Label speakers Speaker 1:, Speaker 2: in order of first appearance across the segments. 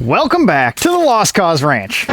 Speaker 1: Welcome back to the Lost Cause Ranch.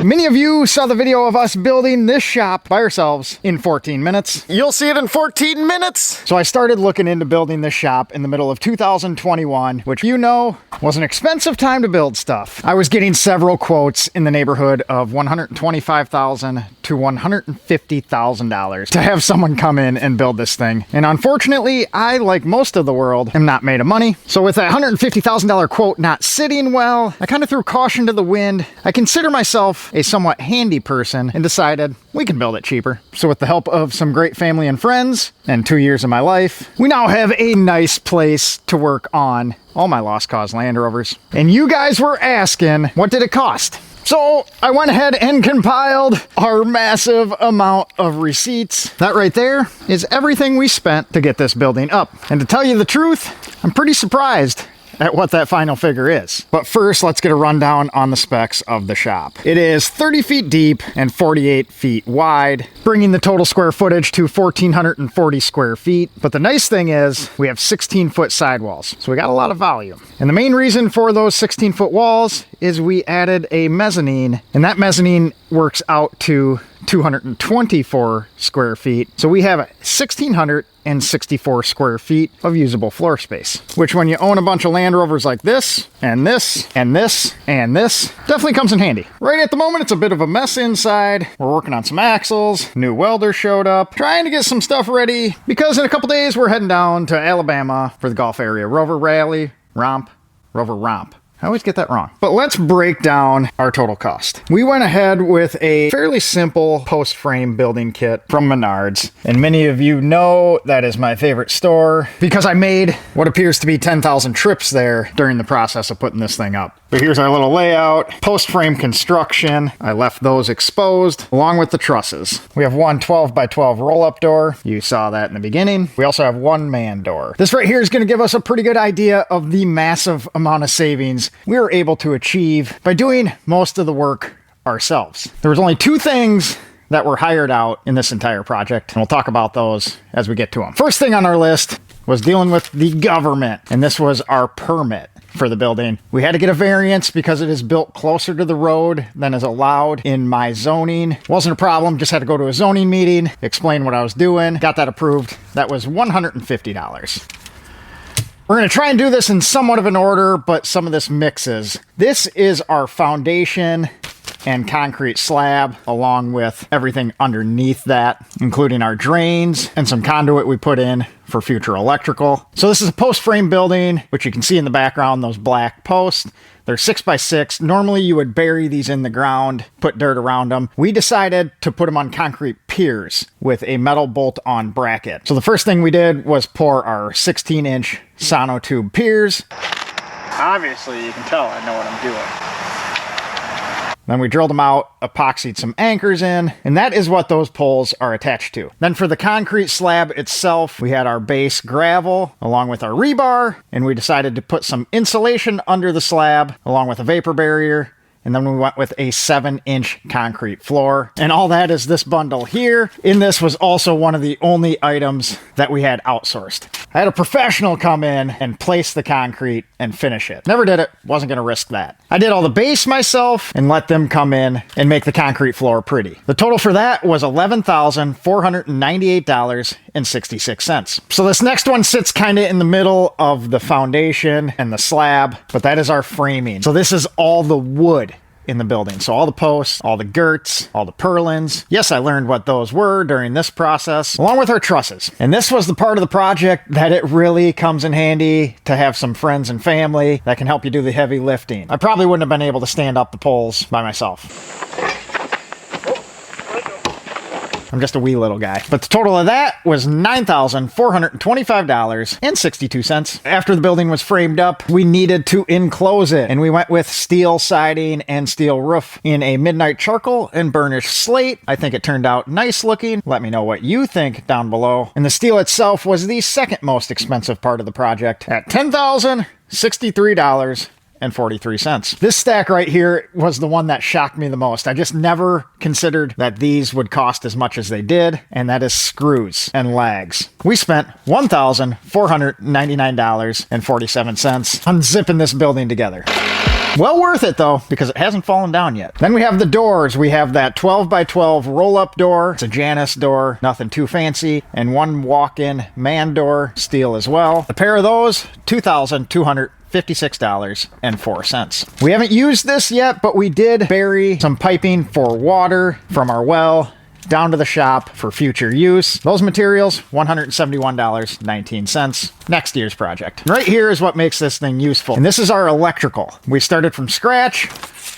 Speaker 1: Many of you saw the video of us building this shop by ourselves in 14 minutes.
Speaker 2: You'll see it in 14 minutes.
Speaker 1: So I started looking into building this shop in the middle of 2021, which you know was an expensive time to build stuff. I was getting several quotes in the neighborhood of $125,000 to $150,000 to have someone come in and build this thing. And unfortunately, I, like most of the world, am not made of money. So with that $150,000 quote not sitting well, I kind of threw caution to the wind. I consider myself a somewhat handy person and decided we can build it cheaper. So with the help of some great family and friends and 2 years of my life, we now have a nice place to work on all my Lost Cause Land Rovers. And you guys were asking, what did it cost? So I went ahead and compiled our massive amount of receipts. That right there is everything we spent to get this building up. And to tell you the truth, I'm pretty surprised at what that final figure is. But first, let's get a rundown on the specs of the shop. It is 30 feet deep and 48 feet wide, bringing the total square footage to 1,440 square feet. But the nice thing is we have 16-foot sidewalls, so we got a lot of volume. And the main reason for those 16-foot walls is we added a mezzanine, and that mezzanine works out to 224 square feet. So we have 1,664 square feet of usable floor space, which when you own a bunch of Land Rovers like this, and this, and this, and this, definitely comes in handy. Right at the moment, it's a bit of a mess inside. We're working on some axles. New welder showed up, trying to get some stuff ready because in a couple days, we're heading down to Alabama for the Gulf Area Rover Rally, Rover Romp. I always get that wrong. But let's break down our total cost. We went ahead with a fairly simple post frame building kit from Menards. And many of you know that is my favorite store because I made what appears to be 10,000 trips there during the process of putting this thing up. But here's our little layout. Post frame construction. I left those exposed along with the trusses. We have one 12 by 12 roll up door. You saw that in the beginning. We also have one man door. This right here is going to give us a pretty good idea of the massive amount of savings we were able to achieve by doing most of the work ourselves. There was only two things that were hired out in this entire project, and we'll talk about those as we get to them. First thing on our list was dealing with the government, and this was our permit for the building. We had to get a variance because it is built closer to the road than is allowed in my zoning. Wasn't a problem, just had to go to a zoning meeting, explain what I was doing, got that approved. That was $150. We're going to try and do this in somewhat of an order, but some of this mixes. This is our foundation and concrete slab, along with everything underneath that, including our drains and some conduit we put in for future electrical. So this is a post frame building, which you can see in the background, those black posts. They're 6 by 6. Normally you would bury these in the ground, put dirt around them. We decided to put them on concrete piers with a metal bolt-on bracket. So the first thing we did was pour our 16-inch sonotube piers. Obviously you can tell I know what I'm doing. Then we drilled them out, epoxied some anchors in, and that is what those poles are attached to. Then for the concrete slab itself, we had our base gravel along with our rebar, and we decided to put some insulation under the slab along with a vapor barrier. And then we went with a 7-inch concrete floor. And all that is this bundle here. In this was also one of the only items that we had outsourced. I had a professional come in and place the concrete and finish it. Never did it, wasn't gonna risk that. I did all the base myself and let them come in and make the concrete floor pretty. The total for that was $11,498.66. So this next one sits kind of in the middle of the foundation and the slab, but that is our framing. So this is all the wood in the building. So all the posts, all the girts, all the purlins. Yes, I learned what those were during this process, along with our trusses. And this was the part of the project that it really comes in handy to have some friends and family that can help you do the heavy lifting. I probably wouldn't have been able to stand up the poles by myself. I'm just a wee little guy. But the total of that was $9,425.62. After the building was framed up, we needed to enclose it, and we went with steel siding and steel roof in a midnight charcoal and burnished slate. I think it turned out nice looking. Let me know what you think down below. And the steel itself was the second most expensive part of the project at $10,063. $2,000,000.43. This stack right here was the one that shocked me the most. I just never considered that these would cost as much as they did, and that is screws and lags. We spent $1,499.47 unzipping this building together. Well worth it though, because it hasn't fallen down yet. Then we have the doors. We have that 12 by 12 roll-up door. It's a Janus door, nothing too fancy, and one walk-in man door, steel as well. A pair of those, $2,256.04. We haven't used this yet, but we did bury some piping for water from our well down to the shop for future use. Those materials, $171.19. Next year's project. Right here is what makes this thing useful. And this is our electrical. We started from scratch,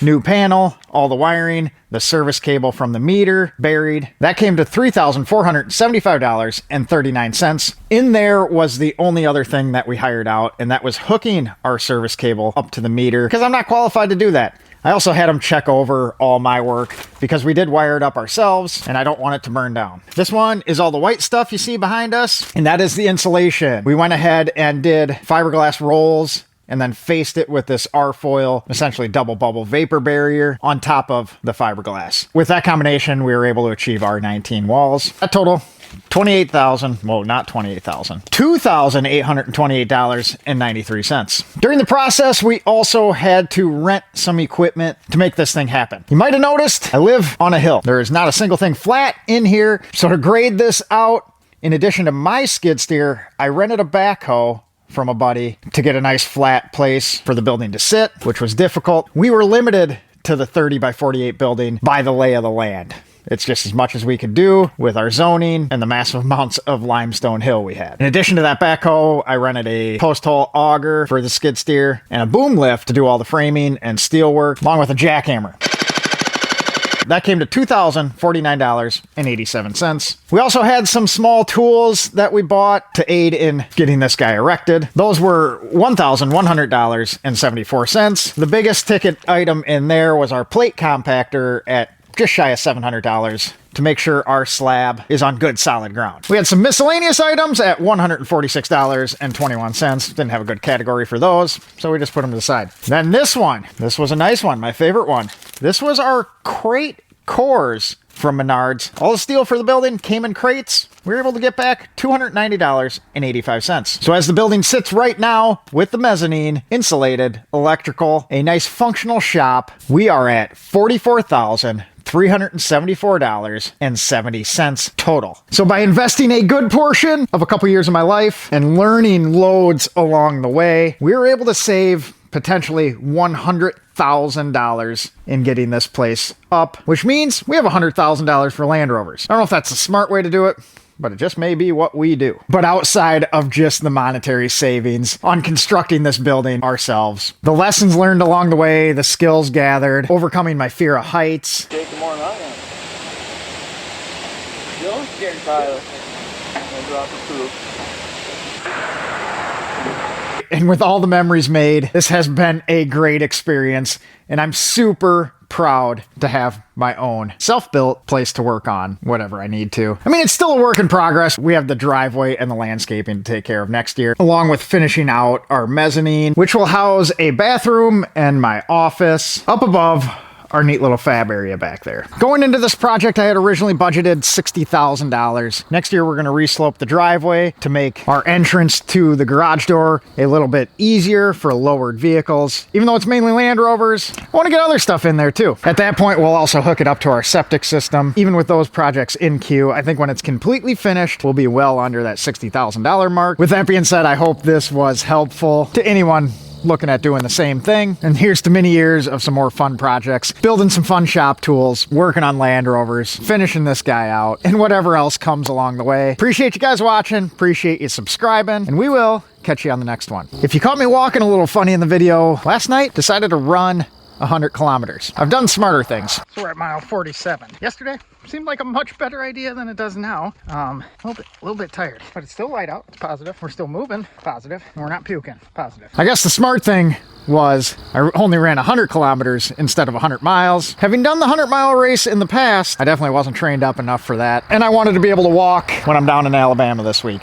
Speaker 1: new panel, all the wiring, the service cable from the meter buried. That came to $3,475.39. In there was the only other thing that we hired out, and that was hooking our service cable up to the meter, because I'm not qualified to do that. I also had them check over all my work because we did wire it up ourselves and I don't want it to burn down. This one is all the white stuff you see behind us, and that is the insulation. We went ahead and did fiberglass rolls and then faced it with this R-foil, essentially double bubble vapor barrier on top of the fiberglass. With that combination, we were able to achieve R19 walls. That total, $28,000, well, not $28,000, $2,828.93. During the process, we also had to rent some equipment to make this thing happen. You might have noticed I live on a hill. There is not a single thing flat in here. So to grade this out, in addition to my skid steer, I rented a backhoe from a buddy to get a nice flat place for the building to sit, which was difficult. We were limited to the 30 by 48 building by the lay of the land. It's just as much as we could do with our zoning and the massive amounts of limestone hill we had. In addition to that backhoe, I rented a post hole auger for the skid steer and a boom lift to do all the framing and steel work, along with a jackhammer. That came to $2,049.87. We also had some small tools that we bought to aid in getting this guy erected. Those were $1,100.74. The biggest ticket item in there was our plate compactor at just shy of $700 to make sure our slab is on good solid ground. We had some miscellaneous items at $146.21. Didn't have a good category for those, so we just put them to the side. Then this was a nice one, my favorite one. This was our crate cores from Menards. All the steel for the building came in crates. We were able to get back $290.85. So as the building sits right now with the mezzanine, insulated, electrical, a nice functional shop, we are at $44,374.70 total. So by investing a good portion of a couple years of my life and learning loads along the way, we were able to save potentially $100,000 in getting this place up, which means we have $100,000 for Land Rovers. I don't know if that's a smart way to do it, but it just may be what we do. But outside of just the monetary savings on constructing this building ourselves, the lessons learned along the way, the skills gathered, overcoming my fear of heights.
Speaker 3: Take more than I am. You're getting tired. I'll drop the poop.
Speaker 1: And with all the memories made, this has been a great experience, and I'm super proud to have my own self-built place to work on whatever I need to. I mean, it's still a work in progress. We have the driveway and the landscaping to take care of next year, along with finishing out our mezzanine, which will house a bathroom and my office up above our neat little fab area back there. Going into this project, I had originally budgeted $60,000. Next year, we're going to reslope the driveway to make our entrance to the garage door a little bit easier for lowered vehicles. Even though it's mainly Land Rovers, I want to get other stuff in there too. At that point, we'll also hook it up to our septic system. Even with those projects in queue, I think when it's completely finished, we'll be well under that $60,000 mark. With that being said, I hope this was helpful to anyone looking at doing the same thing. And here's to many years of some more fun projects, building some fun shop tools, working on Land Rovers, finishing this guy out, and whatever else comes along the way. Appreciate you guys watching, appreciate you subscribing, and we will catch you on the next one. If you caught me walking a little funny in the video, last night decided to run 100 kilometers. I've done smarter things. So we're at mile 47. Yesterday seemed like a much better idea than it does now. A little bit tired, but it's still light out. It's positive. We're still moving, positive, and we're not puking, positive. I guess the smart thing was I only ran 100 kilometers instead of 100 miles. Having done the 100-mile race in the past, I definitely wasn't trained up enough for that, and I wanted to be able to walk when I'm down in Alabama this week.